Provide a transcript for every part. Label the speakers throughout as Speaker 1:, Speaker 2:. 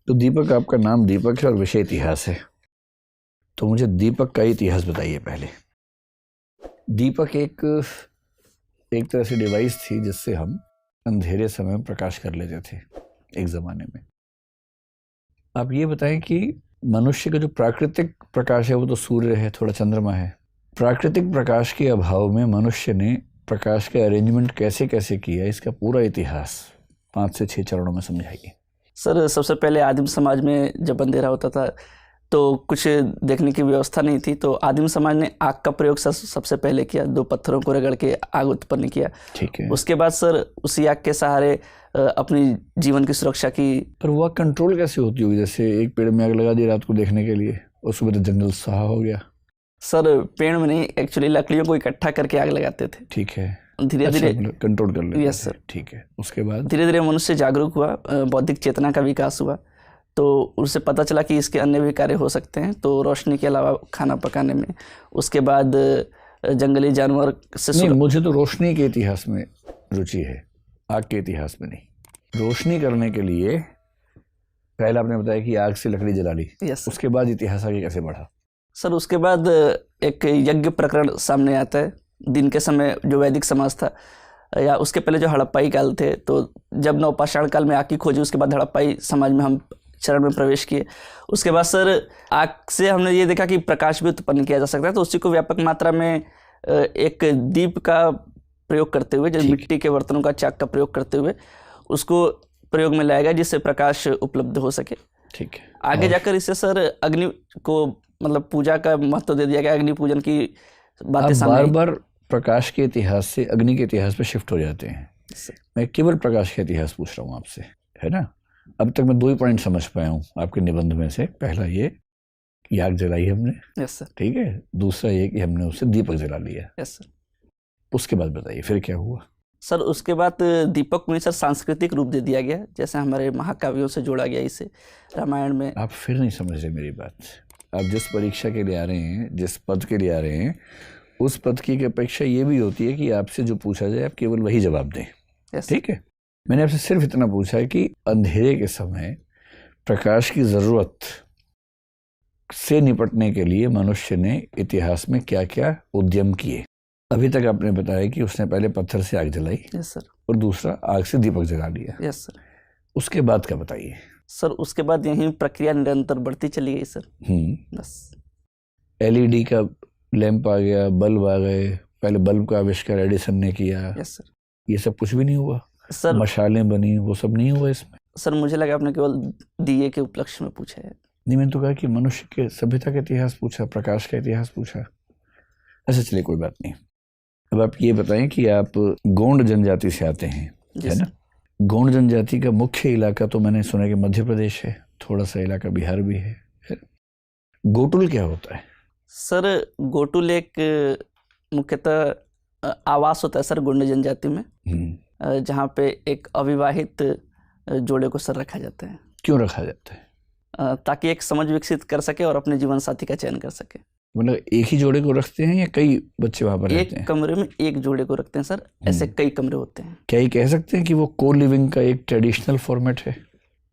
Speaker 1: तो दीपक, आपका नाम दीपक है और विषय इतिहास है, तो मुझे दीपक का इतिहास बताइए पहले। दीपक एक तरह से डिवाइस थी जिससे हम अंधेरे समय में प्रकाश कर लेते थे एक ज़माने में। आप ये बताएं कि मनुष्य का जो प्राकृतिक प्रकाश है वो तो सूर्य है, थोड़ा चंद्रमा है। प्राकृतिक प्रकाश के अभाव में मनुष्य ने प्रकाश का अरेंजमेंट कैसे कैसे किया, इसका पूरा इतिहास 5 से 6 चरणों में समझाइए।
Speaker 2: सर, सबसे पहले आदिम समाज में जब अंधेरा होता था तो कुछ देखने की व्यवस्था नहीं थी, तो आदिम समाज ने आग का प्रयोग सर सबसे पहले किया। 2 पत्थरों को रगड़ के आग उत्पन्न किया।
Speaker 1: ठीक है।
Speaker 2: उसके बाद सर उसी आग के सहारे अपनी जीवन की सुरक्षा की।
Speaker 1: पर वो कंट्रोल कैसे होती होगी? जैसे एक पेड़ में आग लगा दी रात को देखने के लिए और सुबह तो जंगल सहा हो गया।
Speaker 2: सर पेड़ में नहीं, एक्चुअली लकड़ियों को इकट्ठा करके आग लगाते थे।
Speaker 1: ठीक है।
Speaker 2: धीरे धीरे
Speaker 1: कंट्रोल कर लेते।
Speaker 2: Yes sir.
Speaker 1: ठीक है। उसके बाद
Speaker 2: धीरे धीरे मनुष्य जागरूक हुआ, बौद्धिक चेतना का विकास हुआ, तो उसे पता चला कि इसके अन्य भी कार्य हो सकते हैं, तो रोशनी के अलावा खाना पकाने में। उसके बाद जंगली जानवर से
Speaker 1: नहीं, मुझे तो रोशनी के इतिहास में रुचि है, आग के इतिहास में नहीं। रोशनी करने के लिए पहले आपने बताया कि आग से लकड़ी जला ली।
Speaker 2: यस।
Speaker 1: उसके बाद इतिहास आगे कैसे बढ़ा?
Speaker 2: सर उसके बाद एक यज्ञ प्रकरण सामने आता है। दिन के समय जो वैदिक समाज था, या उसके पहले जो हड़प्पाई काल थे, तो जब नवपाषाण काल में आग की खोज, उसके बाद हड़प्पाई समाज में हम चरण में प्रवेश किए। उसके बाद सर आग से हमने ये देखा कि प्रकाश भी उत्पन्न किया जा सकता है, तो उसी को व्यापक मात्रा में एक दीप का प्रयोग करते हुए, जैसे मिट्टी के बर्तनों का चाक का प्रयोग करते हुए उसको प्रयोग में लाया गया, जिससे प्रकाश उपलब्ध हो सके।
Speaker 1: ठीक है।
Speaker 2: आगे जाकर इससे सर अग्नि को मतलब पूजा का महत्व दे दिया गया। अग्नि पूजन की बातें सामने
Speaker 1: बार बार प्रकाश के इतिहास से अग्नि के इतिहास पे शिफ्ट हो जाते हैं। मैं केवल प्रकाश का इतिहास पूछ रहा हूँ आपसे, है ना? अब तक मैं 2 ही पॉइंट समझ पाया हूँ आपके निबंध में से। पहला ये कि आग जलाई हमने।
Speaker 2: Yes sir.
Speaker 1: ठीक है। दूसरा ये कि हमने उससे दीपक जला लिया।
Speaker 2: Yes sir.
Speaker 1: उसके बाद बताइए फिर क्या हुआ?
Speaker 2: सर उसके बाद दीपक में सर सांस्कृतिक रूप दे दिया गया, जैसे हमारे महाकाव्यों से जोड़ा गया इसे। रामायण में
Speaker 1: आप फिर नहीं समझ रहे मेरी बात। आप जिस परीक्षा के लिए आ रहे हैं, जिस पद के लिए आ रहे हैं, उस पद की अपेक्षा ये भी होती है कि आपसे जो पूछा जाए आप केवल वही जवाब दें। ठीक है। मैंने आपसे सिर्फ इतना पूछा है कि अंधेरे के समय प्रकाश की जरूरत से निपटने के लिए मनुष्य ने इतिहास में क्या क्या उद्यम किए। अभी तक आपने बताया कि उसने पहले पत्थर से आग जलाई।
Speaker 2: Yes sir.
Speaker 1: और दूसरा आग से दीपक जला लिया।
Speaker 2: Yes sir.
Speaker 1: उसके बाद क्या बताइए?
Speaker 2: सर उसके बाद यही प्रक्रिया निरंतर बढ़ती चली गई सर। बस
Speaker 1: LED का लैंप आ गया, बल्ब आ गए। पहले बल्ब का आविष्कार एडिसन ने किया।
Speaker 2: Yes sir.
Speaker 1: ये सब कुछ भी नहीं हुआ?
Speaker 2: सर
Speaker 1: मशालें बनी, वो सब नहीं हुआ इसमें?
Speaker 2: सर मुझे लगा आपने केवल दिए के उपलक्ष्य में पूछा है।
Speaker 1: नहीं, मैंने तो कहा कि मनुष्य के सभ्यता का इतिहास पूछा, प्रकाश का इतिहास पूछा। अच्छा चलिए, कोई बात नहीं। अब आप ये बताएं कि आप गोंड जनजाति से आते हैं, है ना? गोंड जनजाति का मुख्य इलाका तो मैंने सुना कि मध्य प्रदेश है, थोड़ा सा इलाका बिहार भी है। गोटुल क्या होता है?
Speaker 2: सर गोटुल एक मुख्यतः आवास होता है सर गोंड जनजाति में, जहाँ पे एक अविवाहित जोड़े को सर रखा जाता है।
Speaker 1: क्यों रखा जाता है?
Speaker 2: ताकि एक समझ विकसित कर सके और अपने जीवन साथी का चयन कर सके।
Speaker 1: मतलब एक ही जोड़े को रखते हैं या कई बच्चे वहाँ पर रहते हैं?
Speaker 2: एक कमरे में एक जोड़े को रखते हैं सर, ऐसे कई कमरे होते हैं।
Speaker 1: क्या ये कह सकते हैं कि वो को लिविंग का एक ट्रेडिशनल फॉर्मेट है,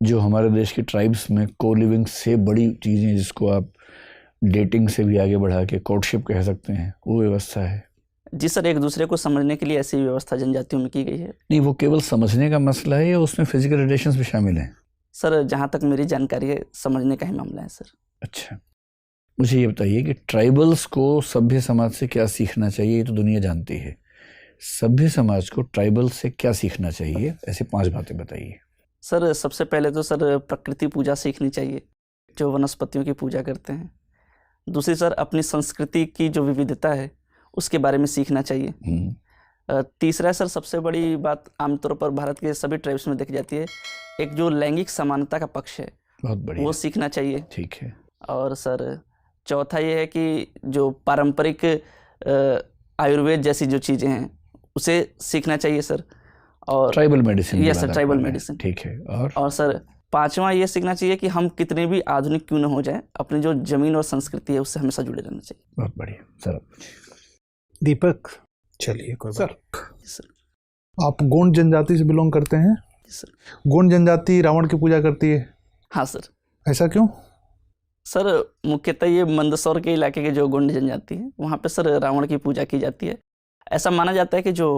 Speaker 1: जो हमारे देश की ट्राइब्स में को लिविंग से बड़ी चीज़ें, जिसको आप डेटिंग से भी आगे बढ़ा के कोर्टशिप कह सकते हैं, वो व्यवस्था है?
Speaker 2: जी सर, एक दूसरे को समझने के लिए ऐसी व्यवस्था जनजातियों में की गई है।
Speaker 1: नहीं, वो केवल समझने का मसला है या उसमें फिजिकल रिलेशंस भी शामिल हैं?
Speaker 2: सर जहाँ तक मेरी जानकारी है, समझने का ही मामला है सर।
Speaker 1: अच्छा, मुझे ये बताइए कि ट्राइबल्स को सभ्य समाज से क्या सीखना चाहिए? ये तो दुनिया जानती है। सभ्य समाज को ट्राइबल्स से क्या सीखना चाहिए? ऐसी 5 बातें बताइए।
Speaker 2: सर सबसे पहले तो सर प्रकृति पूजा सीखनी चाहिए, जो वनस्पतियों की पूजा करते हैं। दूसरी सर अपनी संस्कृति की जो विविधता है उसके बारे में सीखना चाहिए। तीसरा सर सबसे बड़ी बात आमतौर पर भारत के सभी ट्राइब्स में देखी जाती है, एक जो लैंगिक समानता का पक्ष है,
Speaker 1: बहुत बढ़िया,
Speaker 2: वो सीखना चाहिए।
Speaker 1: ठीक है।
Speaker 2: और सर चौथा ये है कि जो पारंपरिक आयुर्वेद जैसी जो चीज़ें हैं उसे सीखना चाहिए सर। और
Speaker 1: tribal medicine?
Speaker 2: Yes sir, tribal medicine,
Speaker 1: ठीक है। और
Speaker 2: सर 5वां ये सीखना चाहिए कि हम कितने भी आधुनिक क्यों न हो जाए, अपनी जो जमीन और संस्कृति है उससे हमेशा जुड़े रहना चाहिए।
Speaker 1: बहुत बढ़िया सर।
Speaker 3: दीपक, चलिए कोई
Speaker 2: सर।
Speaker 3: आप गोंड जनजाति से बिलोंग करते हैं?
Speaker 2: सर
Speaker 3: गोंड जनजाति रावण की पूजा करती है,
Speaker 2: हाँ सर।
Speaker 4: ऐसा क्यों?
Speaker 2: सर मुख्यतः ये मंदसौर के इलाके के जो गोंड जनजाति है वहाँ पे सर रावण की पूजा की जाती है। ऐसा माना जाता है कि जो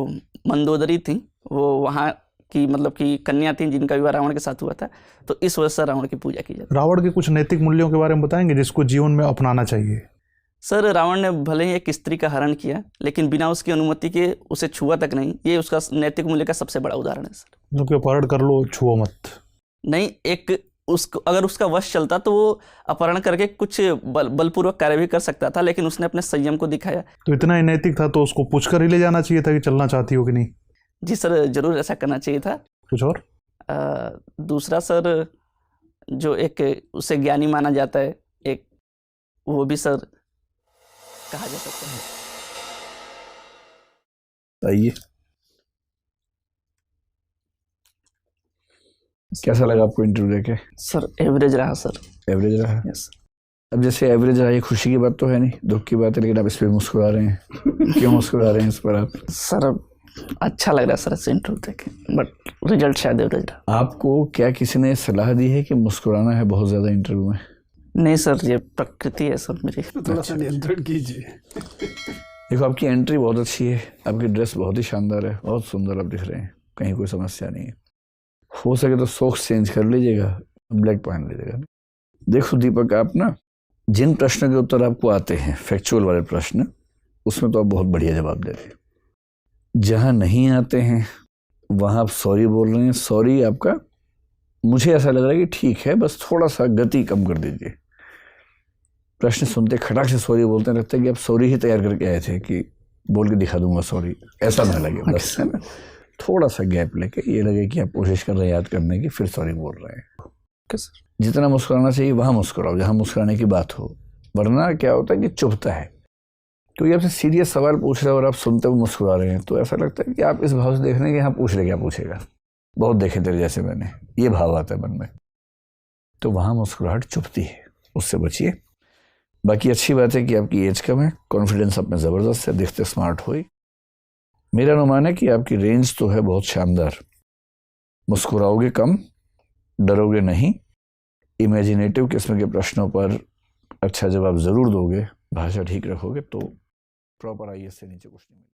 Speaker 2: मंदोदरी थी वो वहाँ की मतलब कि कन्या थी जिनका विवाह रावण के साथ हुआ था, तो इस वजह से रावण की पूजा की जाती है।
Speaker 4: रावण के कुछ नैतिक मूल्यों के बारे में बताएंगे जिसको जीवन में अपनाना चाहिए?
Speaker 2: सर रावण ने भले ही एक स्त्री का हरण किया लेकिन बिना उसकी अनुमति के उसे छुआ तक नहीं, ये उसका नैतिक मूल्य का सबसे बड़ा उदाहरण है सर।
Speaker 4: जो कि अपहरण कर लो, छुओ मत।
Speaker 2: नहीं, एक उसको अगर उसका वश चलता तो वो अपहरण करके कुछ बलपूर्वक कार्य भी कर सकता था, लेकिन उसने अपने संयम को दिखाया।
Speaker 4: तो इतना ही नैतिक था तो उसको पूछकर ही ले जाना चाहिए था कि चलना चाहती हो कि नहीं?
Speaker 2: जी सर, जरूर ऐसा करना चाहिए था।
Speaker 4: कुछ और?
Speaker 2: दूसरा सर, जो एक उसे ज्ञानी माना जाता है, एक वो भी सर कहा जा सकता है।
Speaker 1: आइए, कैसा लगा आपको इंटरव्यू देके?
Speaker 2: सर एवरेज रहा सर।
Speaker 1: एवरेज रहा?
Speaker 2: यस।
Speaker 1: अब जैसे एवरेज रहा, ये खुशी की बात तो है नहीं, दुख की बात है, लेकिन आप इस पर मुस्कुरा रहे हैं, क्यों मुस्कुरा रहे हैं इस पर आप?
Speaker 2: सर अच्छा लग रहा है सर ऐसे इंटरव्यू देखे, बट रिजल्ट शायद एवरेज रहा।
Speaker 1: आपको क्या किसी ने सलाह दी है कि मुस्कुराना है बहुत ज़्यादा इंटरव्यू में?
Speaker 2: नहीं सर, ये प्रकृति है सर मेरी।
Speaker 3: थोड़ा सा नियंत्रण कीजिए।
Speaker 1: देखो, आपकी एंट्री बहुत अच्छी है, आपकी ड्रेस बहुत ही शानदार है, बहुत सुंदर आप दिख रहे हैं, कहीं कोई समस्या नहीं है। हो सके तो सॉक्स चेंज कर लीजिएगा, ब्लैक पहन लीजिएगा। देखो दीपक, आप ना जिन प्रश्नों के उत्तर आपको आते हैं, फैक्चुअल वाले प्रश्न, उसमें तो आप बहुत बढ़िया जवाब दे रहे हैं। जहाँ नहीं आते हैं वहाँ आप सॉरी बोल रहे हैं। सॉरी आपका मुझे ऐसा लग रहा है कि ठीक है, बस थोड़ा सा गति कम कर दीजिए। प्रश्न सुनते खटाक से सॉरी बोलते हैं, लगता है कि आप सॉरी ही तैयार करके आए थे कि बोल के दिखा दूंगा सॉरी, ऐसा ना लगे। बस है ना, थोड़ा सा गैप लेके ये लगे कि आप कोशिश कर रहे हैं याद करने की, फिर सॉरी बोल रहे हैं। जितना मुस्कुराना चाहिए वहाँ मुस्कुराओ, जहाँ मुस्कुराने की बात हो, वरना क्या होता है कि चुभता है। क्योंकि आपसे सीरियस सवाल पूछ रहे हैं और आप सुनते हुए मुस्कुरा रहे हैं, तो ऐसा लगता है कि आप इस भाव से देख रहे हैं कि हाँ पूछ रहे, क्या पूछेगा, बहुत देखे तेरे जैसे मैंने, ये भाव आता है मन में। तो वहाँ मुस्कुराहट चुभती है, उससे बचिए। बाकी अच्छी बात है कि आपकी एज कम है, कॉन्फिडेंस आप में ज़बरदस्त है, दिखते स्मार्ट हो। मेरा अनुमान है कि आपकी रेंज तो है बहुत शानदार। मुस्कुराओगे कम, डरोगे नहीं, इमेजिनेटिव किस्म के प्रश्नों पर अच्छा जवाब ज़रूर दोगे, भाषा ठीक रखोगे, तो प्रॉपर IAS से नीचे कुछ नहीं मिलेगा।